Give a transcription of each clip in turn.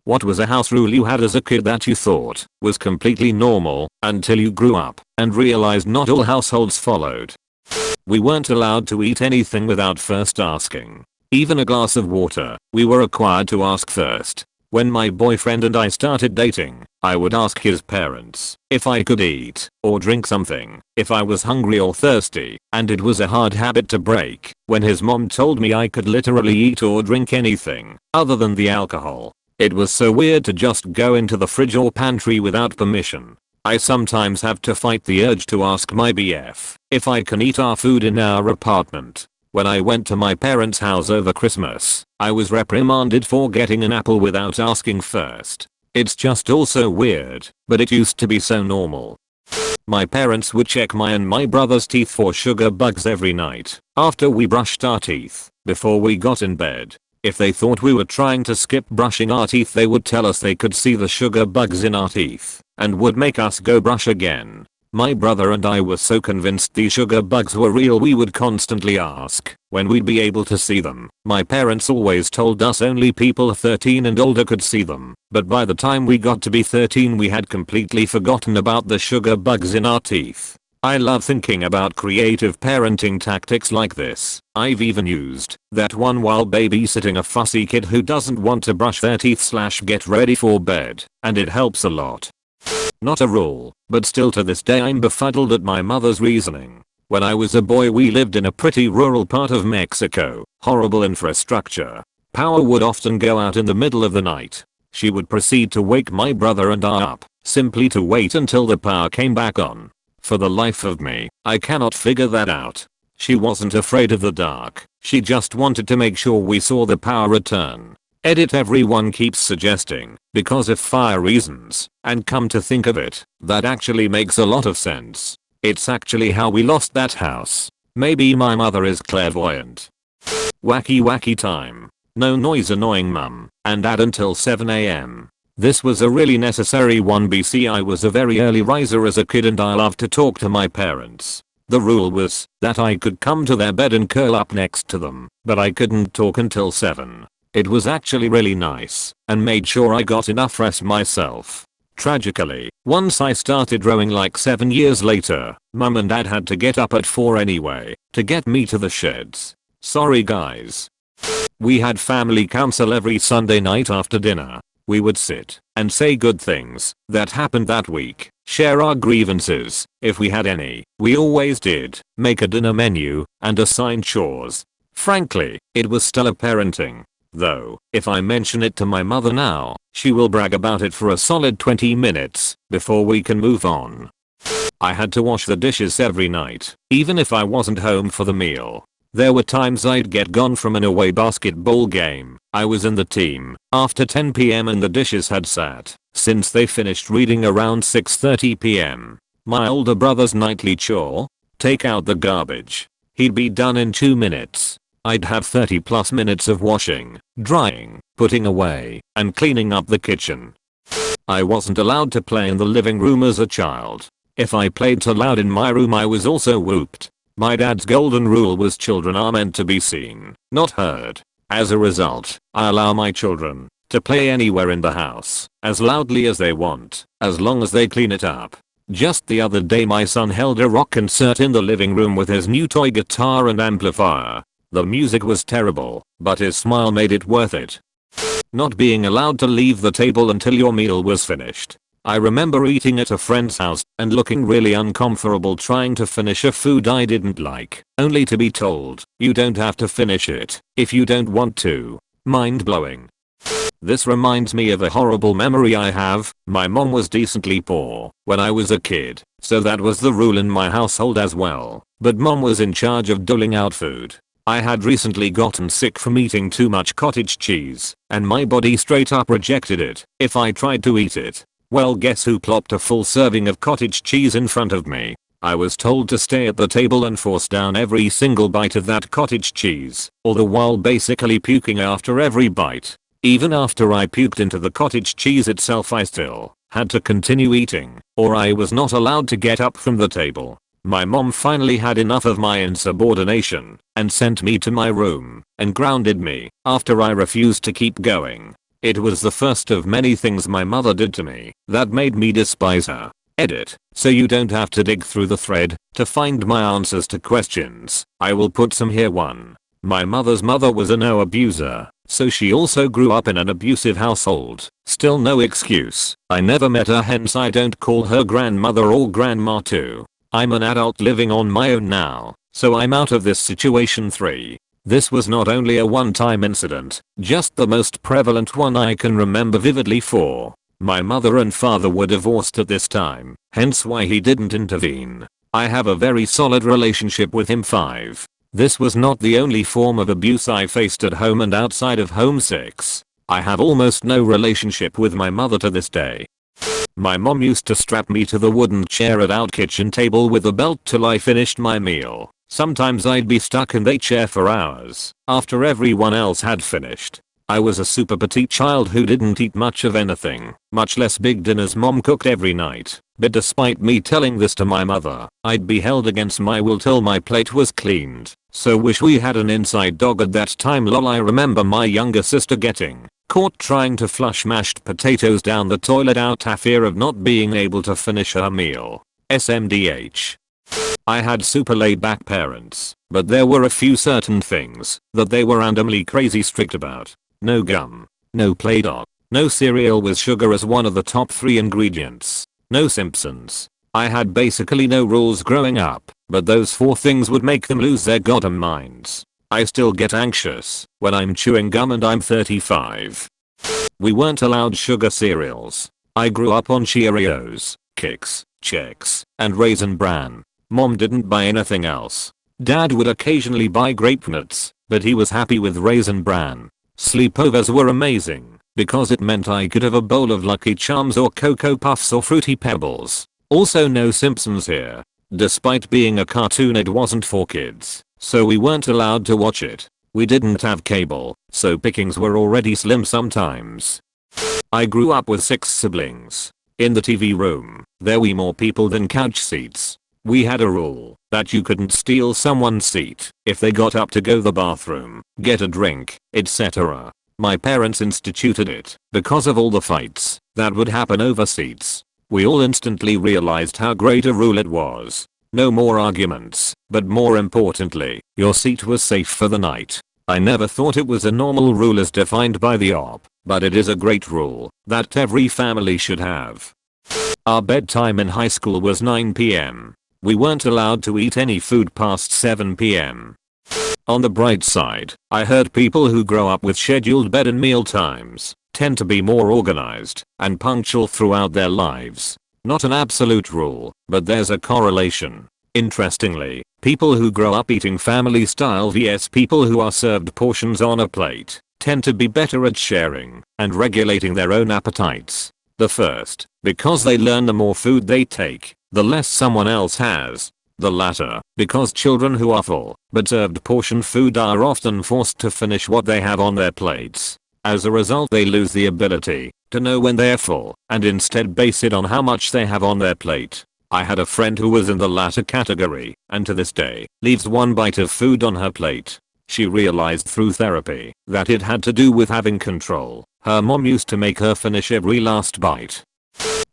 What was a house rule you had as a kid that you thought was completely normal until you grew up and realized not all households followed? We weren't allowed to eat anything without first asking. Even a glass of water, we were required to ask first. When my boyfriend and I started dating, I would ask his parents if I could eat or drink something, if I was hungry or thirsty, and it was a hard habit to break when his mom told me I could literally eat or drink anything other than the alcohol. It was so weird to just go into the fridge or pantry without permission. I sometimes have to fight the urge to ask my BF if I can eat our food in our apartment. When I went to my parents' house over Christmas, I was reprimanded for getting an apple without asking first. It's just also weird, but it used to be so normal. My parents would check my and my brother's teeth for sugar bugs every night after we brushed our teeth before we got in bed. If they thought we were trying to skip brushing our teeth, they would tell us they could see the sugar bugs in our teeth and would make us go brush again. My brother and I were so convinced these sugar bugs were real we would constantly ask when we'd be able to see them. My parents always told us only people 13 and older could see them, but by the time we got to be 13 we had completely forgotten about the sugar bugs in our teeth. I love thinking about creative parenting tactics like this. I've even used that one while babysitting a fussy kid who doesn't want to brush their teeth / get ready for bed, and it helps a lot. Not a rule, but still to this day I'm befuddled at my mother's reasoning. When I was a boy we lived in a pretty rural part of Mexico. Horrible infrastructure. Power would often go out in the middle of the night. She would proceed to wake my brother and I up, simply to wait until the power came back on. For the life of me, I cannot figure that out. She wasn't afraid of the dark, she just wanted to make sure we saw the power return. Edit everyone keeps suggesting, because of fire reasons, and come to think of it, that actually makes a lot of sense. It's actually how we lost that house. Maybe my mother is clairvoyant. Wacky time. No noise annoying mum, and dad until 7 AM. This was a really necessary one BC. I was a very early riser as a kid and I loved to talk to my parents. The rule was that I could come to their bed and curl up next to them, but I couldn't talk until 7. It was actually really nice and made sure I got enough rest myself. Tragically, once I started rowing like 7 years later, mum and dad had to get up at 4 anyway to get me to the sheds. Sorry guys. We had family council every Sunday night after dinner. We would sit and say good things that happened that week, share our grievances if we had any. We always did, make a dinner menu, and assign chores. Frankly, it was stellar parenting. Though, if I mention it to my mother now, she will brag about it for a solid 20 minutes before we can move on. I had to wash the dishes every night, even if I wasn't home for the meal. There were times I'd get gone from an away basketball game. I was in the team after 10 PM and the dishes had sat since they finished reading around 6:30 PM. My older brother's nightly chore? Take out the garbage. He'd be done in 2 minutes. I'd have 30+ minutes of washing, drying, putting away, and cleaning up the kitchen. I wasn't allowed to play in the living room as a child. If I played too loud in my room I was also whooped. My dad's golden rule was children are meant to be seen, not heard. As a result, I allow my children to play anywhere in the house, as loudly as they want, as long as they clean it up. Just the other day my son held a rock concert in the living room with his new toy guitar and amplifier. The music was terrible, but his smile made it worth it. Not being allowed to leave the table until your meal was finished. I remember eating at a friend's house and looking really uncomfortable trying to finish a food I didn't like, only to be told, you don't have to finish it if you don't want to. Mind blowing. This reminds me of a horrible memory I have. My mom was decently poor when I was a kid, so that was the rule in my household as well, but mom was in charge of doling out food. I had recently gotten sick from eating too much cottage cheese, and my body straight up rejected it if I tried to eat it. Well, guess who plopped a full serving of cottage cheese in front of me? I was told to stay at the table and force down every single bite of that cottage cheese, all the while basically puking after every bite. Even after I puked into the cottage cheese itself I still had to continue eating, or I was not allowed to get up from the table. My mom finally had enough of my insubordination and sent me to my room and grounded me after I refused to keep going. It was the first of many things my mother did to me that made me despise her. Edit. So you don't have to dig through the thread to find my answers to questions. I will put some here. 1. My mother's mother was a no abuser, so she also grew up in an abusive household. Still no excuse. I never met her, hence I don't call her grandmother or grandma too. I'm an adult living on my own now, so I'm out of this situation. 3. This was not only a one-time incident, just the most prevalent one I can remember vividly. 4. My mother and father were divorced at this time, hence why he didn't intervene. I have a very solid relationship with him. 5. This was not the only form of abuse I faced at home and outside of home. 6. I have almost no relationship with my mother to this day. My mom used to strap me to the wooden chair at our kitchen table with a belt till I finished my meal. Sometimes I'd be stuck in that chair for hours after everyone else had finished. I was a super petite child who didn't eat much of anything, much less big dinners mom cooked every night. But despite me telling this to my mother, I'd be held against my will till my plate was cleaned. So wish we had an inside dog at that time. Lol. I remember my younger sister getting caught trying to flush mashed potatoes down the toilet out of fear of not being able to finish her meal. SMDH. I had super laid back parents, but there were a few certain things that they were randomly crazy strict about. No gum, no Play-Doh, no cereal with sugar as one of the top 3 ingredients, no Simpsons. I had basically no rules growing up, but those 4 things would make them lose their goddamn minds. I still get anxious when I'm chewing gum and I'm 35. We weren't allowed sugar cereals. I grew up on Cheerios, Kix, Chex, and Raisin Bran. Mom didn't buy anything else. Dad would occasionally buy grape nuts, but he was happy with Raisin Bran. Sleepovers were amazing because it meant I could have a bowl of Lucky Charms or Cocoa Puffs or Fruity Pebbles. Also no Simpsons here. Despite being a cartoon, it wasn't for kids, so we weren't allowed to watch it. We didn't have cable, so pickings were already slim sometimes. I grew up with 6 siblings. In the TV room, there were more people than couch seats. We had a rule that you couldn't steal someone's seat if they got up to go to the bathroom, get a drink, etc. My parents instituted it because of all the fights that would happen over seats. We all instantly realized how great a rule it was. No more arguments, but more importantly, your seat was safe for the night. I never thought it was a normal rule as defined by the op, but it is a great rule that every family should have. Our bedtime in high school was 9 p.m. We weren't allowed to eat any food past 7 p.m. On the bright side, I heard people who grow up with scheduled bed and meal times tend to be more organized and punctual throughout their lives. Not an absolute rule, but there's a correlation. Interestingly, people who grow up eating family style vs people who are served portions on a plate tend to be better at sharing and regulating their own appetites. The first, because they learn the more food they take, the less someone else has. The latter, because children who are full but served portion food are often forced to finish what they have on their plates. As a result, they lose the ability to know when they're full and instead base it on how much they have on their plate. I had a friend who was in the latter category and to this day leaves one bite of food on her plate. She realized through therapy that it had to do with having control. Her mom used to make her finish every last bite.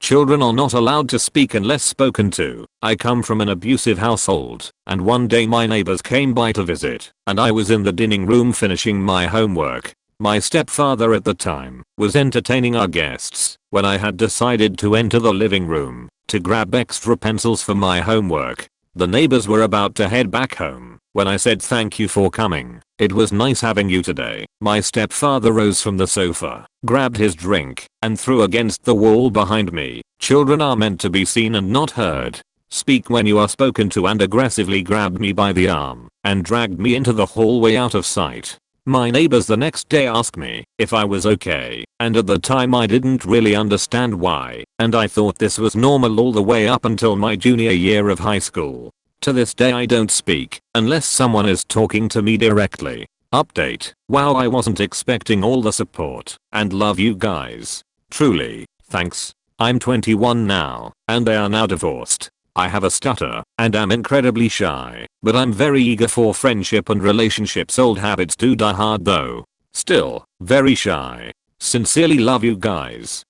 Children are not allowed to speak unless spoken to. I come from an abusive household, and one day my neighbors came by to visit, and I was in the dining room finishing my homework. My stepfather at the time was entertaining our guests when I had decided to enter the living room to grab extra pencils for my homework. The neighbors were about to head back home when I said thank you for coming. It was nice having you today. My stepfather rose from the sofa, grabbed his drink, and threw against the wall behind me. Children are meant to be seen and not heard. Speak when you are spoken to, and aggressively grabbed me by the arm and dragged me into the hallway out of sight. My neighbors the next day asked me if I was okay, and at the time I didn't really understand why, and I thought this was normal all the way up until my junior year of high school. To this day I don't speak unless someone is talking to me directly. Update. Wow, I wasn't expecting all the support and love you guys. Truly, thanks. I'm 21 now, and they are now divorced. I have a stutter and am incredibly shy, but I'm very eager for friendship and relationships. Old habits do die hard though. Still, very shy. Sincerely love you guys.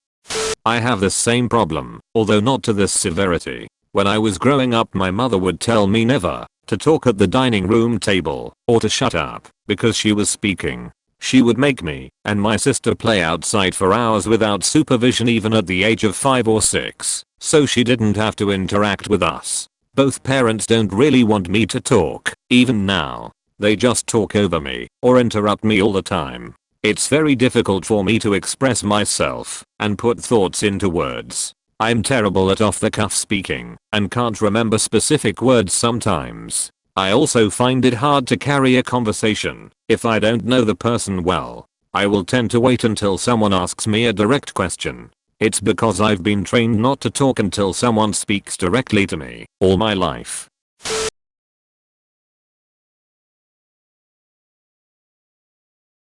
I have the same problem, although not to this severity. When I was growing up, my mother would tell me never to talk at the dining room table or to shut up because she was speaking. She would make me and my sister play outside for hours without supervision, even at the age of 5 or 6, so she didn't have to interact with us. Both parents don't really want me to talk, even now. They just talk over me or interrupt me all the time. It's very difficult for me to express myself and put thoughts into words. I'm terrible at off-the-cuff speaking and can't remember specific words sometimes. I also find it hard to carry a conversation if I don't know the person well. I will tend to wait until someone asks me a direct question. It's because I've been trained not to talk until someone speaks directly to me all my life.